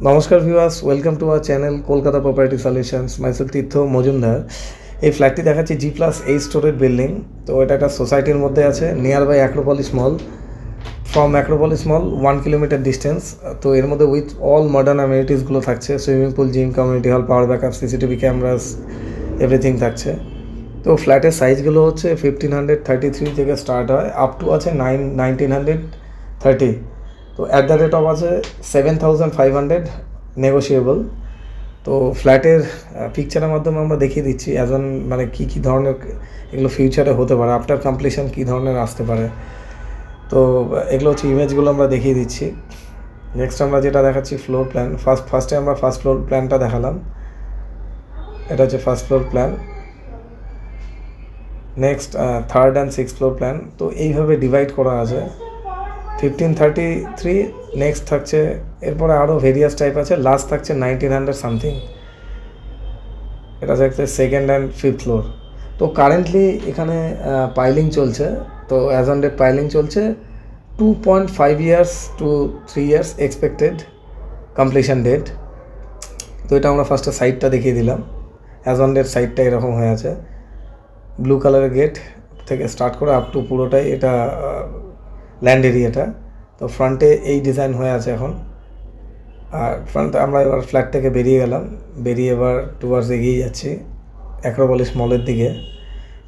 নমস্কার viewers, welcome to our channel Kolkata property solutions. Myself Tirtha Majumdar. এই ফ্ল্যাটটি দেখাচ্ছি G+8 স্টোরের বিল্ডিং। তো এটা একটা সোসাইটির মধ্যে আছে, nearby Acropolis mall. From Acropolis mall 1 kilometre distance. তো এর মধ্যে উইথ অল মডার্ন অ্যামিনিটিসগুলো থাকছে, swimming pool, gym, community hall, power backup, CCTV cameras, everything থাকছে। তো ফ্ল্যাটের সাইজগুলো হচ্ছে 1533 থেকে স্টার্ট হয়, আপ টু আছে 1930। তো অ্যাট দ্য রেট অফ আছে 7500 নেগোশিয়েবল। তো ফ্ল্যাটের পিকচারের মাধ্যমে আমরা দেখিয়ে দিচ্ছি অ্যাজ অন মানে কী ধরনের এগুলো ফিউচারে হতে পারে, আফটার কমপ্লিশন কী ধরনের আসতে পারে। তো এগুলো হচ্ছে ইমেজগুলো আমরা দেখিয়ে দিচ্ছি। নেক্সট আমরা যেটা দেখাচ্ছি ফ্লোর প্ল্যান। ফার্স্টে আমরা ফার্স্ট ফ্লোর প্ল্যানটা দেখালাম। এটা হচ্ছে first floor plan. Next third and six floor plan. তো এইভাবে ডিভাইড করা আছে। 1533 নেক্সট থাকছে, এরপরে আরও ভেরিয়াস টাইপ আছে, লাস্ট থাকছে 1900 সামথিং। এটা থাকছে সেকেন্ড অ্যান্ড ফিফথ ফ্লোর। তো কারেন্টলি এখানে পাইলিং চলছে। তো অ্যাজ অন ডেট পাইলিং চলছে 2.5 years to 3 years expected completion date. তো এটা আমরা ফার্স্টে সাইডটা দেখিয়ে দিলাম। অ্যাজ অন ডেট সাইডটা এরকম হয়ে আছে, ব্লু কালারের গেট থেকে স্টার্ট করে আপ টু পুরোটাই এটা ল্যান্ড এরিয়াটা। তো ফ্রন্টে এই ডিজাইন হয়ে আছে এখন। আর ফ্রন্টে আমরা এবার ফ্ল্যাট থেকে বেরিয়ে গেলাম, বেরিয়ে এবার টুয়ার্ডস এগিয়ে যাচ্ছি অ্যাক্রোপলিস মলের দিকে।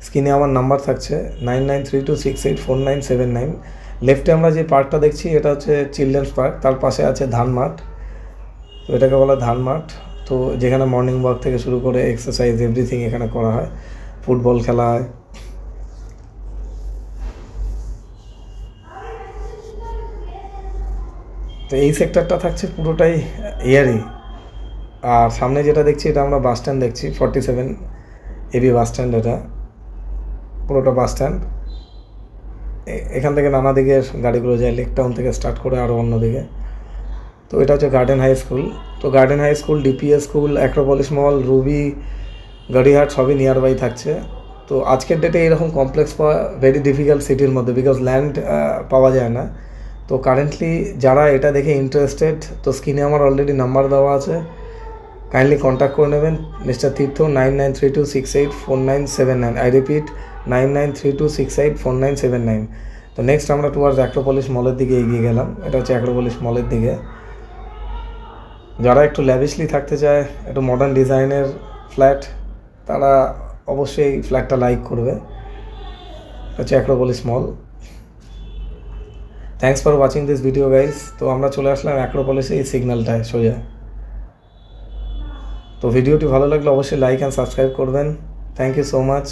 স্ক্রিনে আমার নাম্বার থাকছে 9932684979। লেফটে আমরা যে পার্কটা দেখছি এটা হচ্ছে চিলড্রেন্স পার্ক, তার পাশে আছে ধান মাঠ। তো এটাকে বলা ধান মাঠ। তো যেখানে মর্নিং ওয়াক থেকে শুরু করে এক্সারসাইজ এভরিথিং এখানে করা হয়, ফুটবল খেলা হয়। তো এই সেক্টরটা থাকছে পুরোটাই এয়ারি। আর সামনে যেটা দেখছি এটা আমরা বাস স্ট্যান্ড দেখছি, 47 এবি বাস স্ট্যান্ড। এটা পুরোটা বাস স্ট্যান্ড। এখান থেকে নানা দিকের গাড়িগুলো যায়, লেক টাউন থেকে স্টার্ট করে আরও অন্যদিকে। তো এটা হচ্ছে গার্ডেন হাই স্কুল। তো garden high school, DPS school, Acropolis mall, Ruby, Gariahat সবই নিয়ার বাই থাকছে। তো আজকের ডেটে এরকম কমপ্লেক্স পাওয়া ভেরি ডিফিকাল্ট সিটির মধ্যে, বিকজ ল্যান্ড পাওয়া যায় না। তো কারেন্টলি যারা এটা দেখে ইন্টারেস্টেড, তো স্ক্রিনে আমার অলরেডি নাম্বার দেওয়া আছে, কাইন্ডলি কন্ট্যাক্ট করে নেবেন মিস্টার তীর্থ 9932684979। I repeat 9932684979। তো নেক্সট আমরা টুয়ার্ডস অ্যাক্রোপলিস মলের দিকে এগিয়ে গেলাম। এটা হচ্ছে অ্যাক্রোপলিস মলের দিকে। যারা একটু ল্যাভিশলি থাকতে চায়, একটু মডার্ন ডিজাইনের ফ্ল্যাট, তারা অবশ্যই ফ্ল্যাটটা লাইক করবে। এটা হচ্ছে Acropolis mall. Thanks for watching this video guys. তো আমরা চলে আসলাম অ্যাক্রোপলিসে এই সিগন্যালটায় সোজা। তো ভিডিওটি ভালো লাগলে অবশ্যই লাইক অ্যান্ড সাবস্ক্রাইব করবেন। Thank you so much.